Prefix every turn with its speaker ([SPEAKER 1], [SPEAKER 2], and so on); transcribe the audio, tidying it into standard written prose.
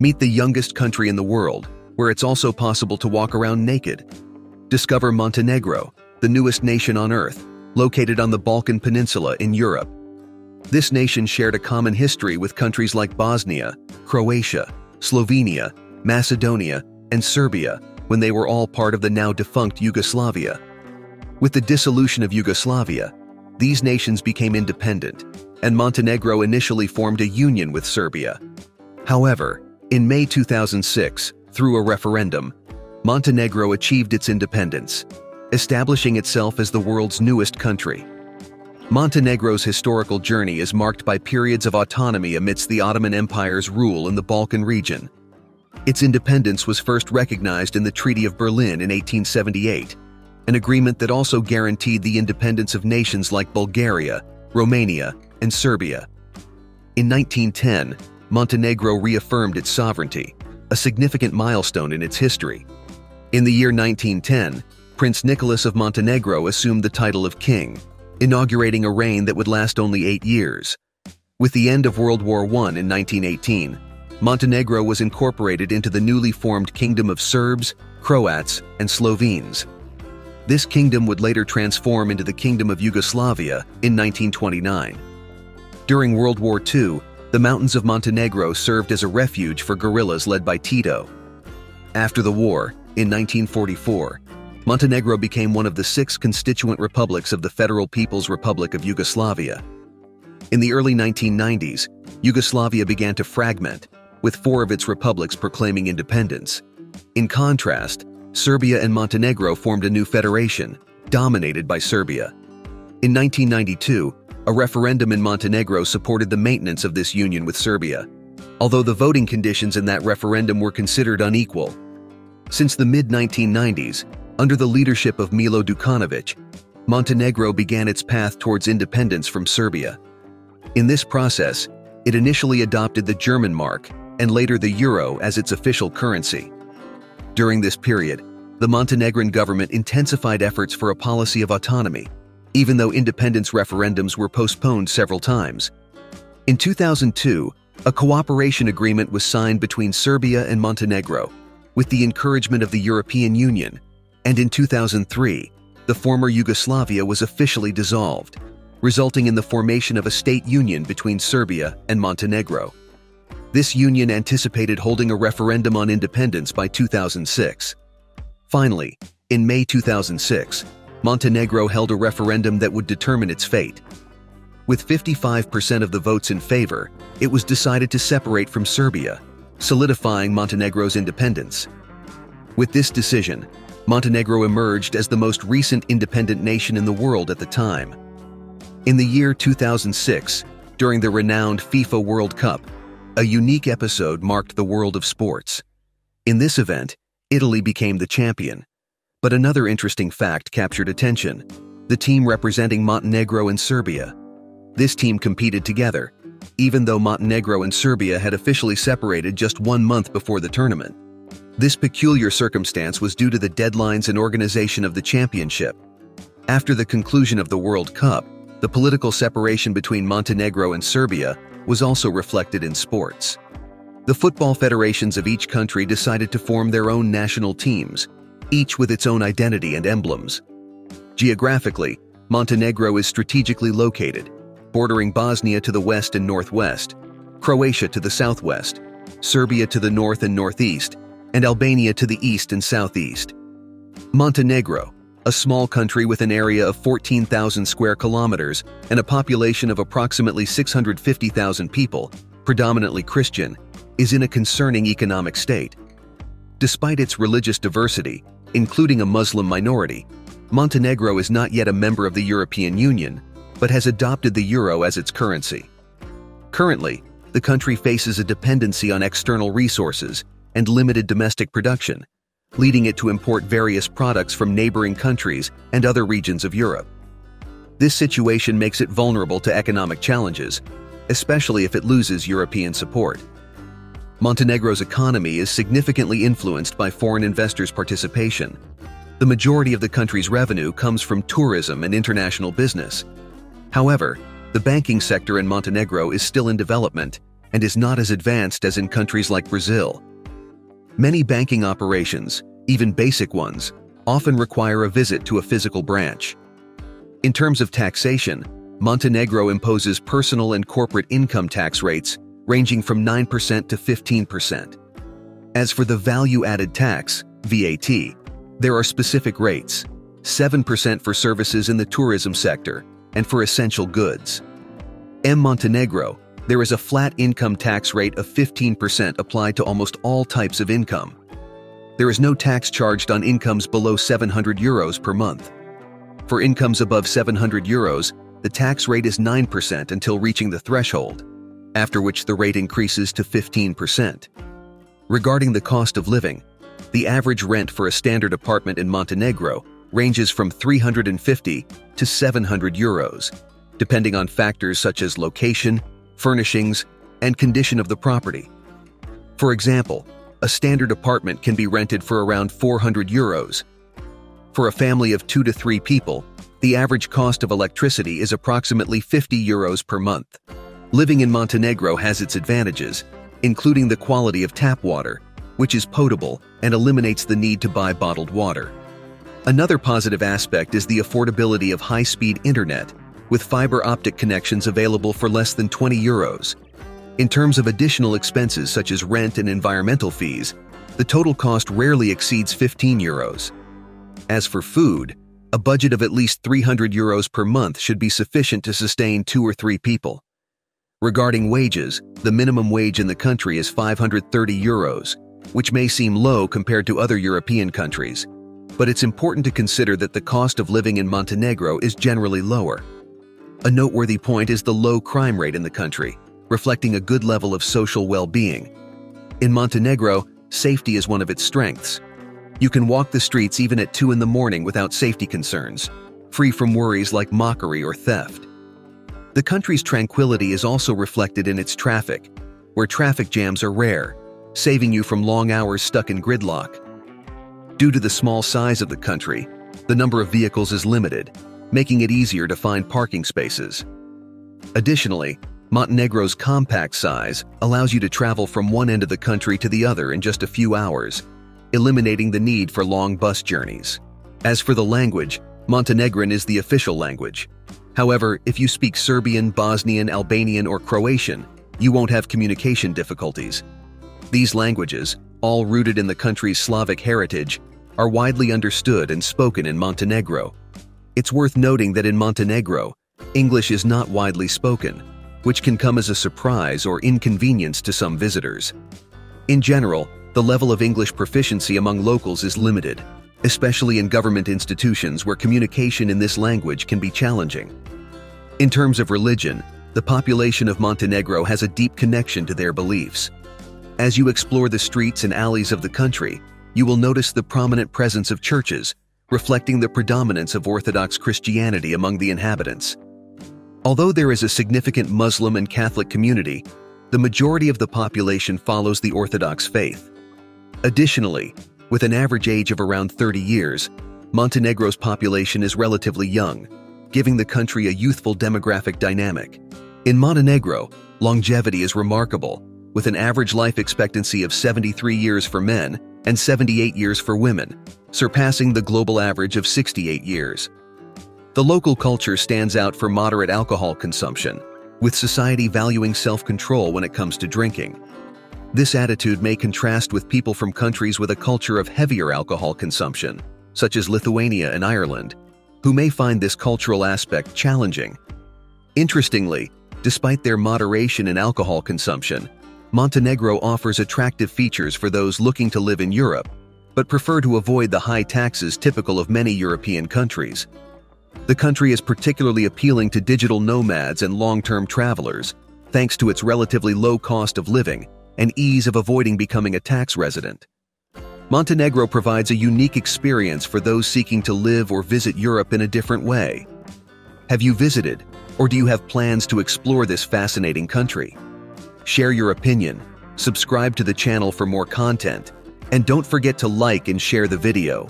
[SPEAKER 1] Meet the youngest country in the world, where it's also possible to walk around naked. Discover Montenegro, the newest nation on Earth, located on the Balkan Peninsula in Europe. This nation shared a common history with countries like Bosnia, Croatia, Slovenia, Macedonia, and Serbia when they were all part of the now-defunct Yugoslavia. With the dissolution of Yugoslavia, these nations became independent, and Montenegro initially formed a union with Serbia. However, in May 2006, through a referendum, Montenegro achieved its independence, establishing itself as the world's newest country. Montenegro's historical journey is marked by periods of autonomy amidst the Ottoman Empire's rule in the Balkan region. Its independence was first recognized in the Treaty of Berlin in 1878, an agreement that also guaranteed the independence of nations like Bulgaria, Romania, and Serbia. In 1910, Montenegro reaffirmed its sovereignty, a significant milestone in its history. In the year 1910, Prince Nicholas of Montenegro assumed the title of king, inaugurating a reign that would last only 8 years. With the end of World War I in 1918, Montenegro was incorporated into the newly formed Kingdom of Serbs, Croats, and Slovenes. This kingdom would later transform into the Kingdom of Yugoslavia in 1929. During World War II, the mountains of Montenegro served as a refuge for guerrillas led by Tito. After the war, in 1944, Montenegro became one of the 6 constituent republics of the Federal People's Republic of Yugoslavia. In the early 1990s, Yugoslavia began to fragment, with 4 of its republics proclaiming independence. In contrast, Serbia and Montenegro formed a new federation, dominated by Serbia. In 1992, a referendum in Montenegro supported the maintenance of this union with Serbia, although the voting conditions in that referendum were considered unequal. Since the mid-1990s, under the leadership of Milo Đukanović, Montenegro began its path towards independence from Serbia. In this process, it initially adopted the German mark and later the euro as its official currency. During this period, the Montenegrin government intensified efforts for a policy of autonomy, even though independence referendums were postponed several times. In 2002, a cooperation agreement was signed between Serbia and Montenegro, with the encouragement of the European Union, and in 2003, the former Yugoslavia was officially dissolved, resulting in the formation of a state union between Serbia and Montenegro. This union anticipated holding a referendum on independence by 2006. Finally, in May 2006, Montenegro held a referendum that would determine its fate. With 55% of the votes in favor, it was decided to separate from Serbia, solidifying Montenegro's independence. With this decision, Montenegro emerged as the most recent independent nation in the world at the time. In the year 2006, during the renowned FIFA World Cup, a unique episode marked the world of sports. In this event, Italy became the champion. But another interesting fact captured attention: the team representing Montenegro and Serbia. This team competed together, even though Montenegro and Serbia had officially separated just 1 month before the tournament. This peculiar circumstance was due to the deadlines and organization of the championship. After the conclusion of the World Cup, the political separation between Montenegro and Serbia was also reflected in sports. The football federations of each country decided to form their own national teams, each with its own identity and emblems. Geographically, Montenegro is strategically located, bordering Bosnia to the west and northwest, Croatia to the southwest, Serbia to the north and northeast, and Albania to the east and southeast. Montenegro, a small country with an area of 14,000 square kilometers and a population of approximately 650,000 people, predominantly Christian, is in a concerning economic state. Despite its religious diversity, including a Muslim minority, Montenegro is not yet a member of the European Union, but has adopted the euro as its currency. Currently, the country faces a dependency on external resources and limited domestic production, leading it to import various products from neighboring countries and other regions of Europe. This situation makes it vulnerable to economic challenges, especially if it loses European support. Montenegro's economy is significantly influenced by foreign investors' participation. The majority of the country's revenue comes from tourism and international business. However, the banking sector in Montenegro is still in development, and is not as advanced as in countries like Brazil. Many banking operations, even basic ones, often require a visit to a physical branch. In terms of taxation, Montenegro imposes personal and corporate income tax rates ranging from 9% to 15%. As for the value-added tax, VAT, there are specific rates: 7% for services in the tourism sector and for essential goods. In Montenegro, there is a flat income tax rate of 15% applied to almost all types of income. There is no tax charged on incomes below €700 per month. For incomes above €700, the tax rate is 9% until reaching the threshold, after which the rate increases to 15%. Regarding the cost of living, the average rent for a standard apartment in Montenegro ranges from €350 to €700, depending on factors such as location, furnishings, and condition of the property. For example, a standard apartment can be rented for around €400. For a family of 2 to 3 people, the average cost of electricity is approximately €50 per month. Living in Montenegro has its advantages, including the quality of tap water, which is potable and eliminates the need to buy bottled water. Another positive aspect is the affordability of high-speed internet, with fiber optic connections available for less than €20. In terms of additional expenses such as rent and environmental fees, the total cost rarely exceeds €15. As for food, a budget of at least €300 per month should be sufficient to sustain 2 or 3 people. Regarding wages, the minimum wage in the country is €530, which may seem low compared to other European countries, but it's important to consider that the cost of living in Montenegro is generally lower. A noteworthy point is the low crime rate in the country, reflecting a good level of social well-being. In Montenegro, safety is one of its strengths. You can walk the streets even at 2 in the morning without safety concerns, free from worries like mockery or theft. The country's tranquility is also reflected in its traffic, where traffic jams are rare, saving you from long hours stuck in gridlock. Due to the small size of the country, the number of vehicles is limited, making it easier to find parking spaces. Additionally, Montenegro's compact size allows you to travel from one end of the country to the other in just a few hours, eliminating the need for long bus journeys. As for the language, Montenegrin is the official language. However, if you speak Serbian, Bosnian, Albanian, or Croatian, you won't have communication difficulties. These languages, all rooted in the country's Slavic heritage, are widely understood and spoken in Montenegro. It's worth noting that in Montenegro, English is not widely spoken, which can come as a surprise or inconvenience to some visitors. In general, the level of English proficiency among locals is limited, especially in government institutions where communication in this language can be challenging. In terms of religion, the population of Montenegro has a deep connection to their beliefs. As you explore the streets and alleys of the country, you will notice the prominent presence of churches, reflecting the predominance of Orthodox Christianity among the inhabitants. Although there is a significant Muslim and Catholic community, the majority of the population follows the Orthodox faith. Additionally, with an average age of around 30 years, Montenegro's population is relatively young, giving the country a youthful demographic dynamic. In Montenegro, longevity is remarkable, with an average life expectancy of 73 years for men and 78 years for women, surpassing the global average of 68 years. The local culture stands out for moderate alcohol consumption, with society valuing self-control when it comes to drinking. This attitude may contrast with people from countries with a culture of heavier alcohol consumption, such as Lithuania and Ireland, who may find this cultural aspect challenging. Interestingly, despite their moderation in alcohol consumption, Montenegro offers attractive features for those looking to live in Europe, but prefer to avoid the high taxes typical of many European countries. The country is particularly appealing to digital nomads and long-term travelers, thanks to its relatively low cost of living and ease of avoiding becoming a tax resident. Montenegro provides a unique experience for those seeking to live or visit Europe in a different way. Have you visited, or do you have plans to explore this fascinating country? Share your opinion, subscribe to the channel for more content, and don't forget to like and share the video.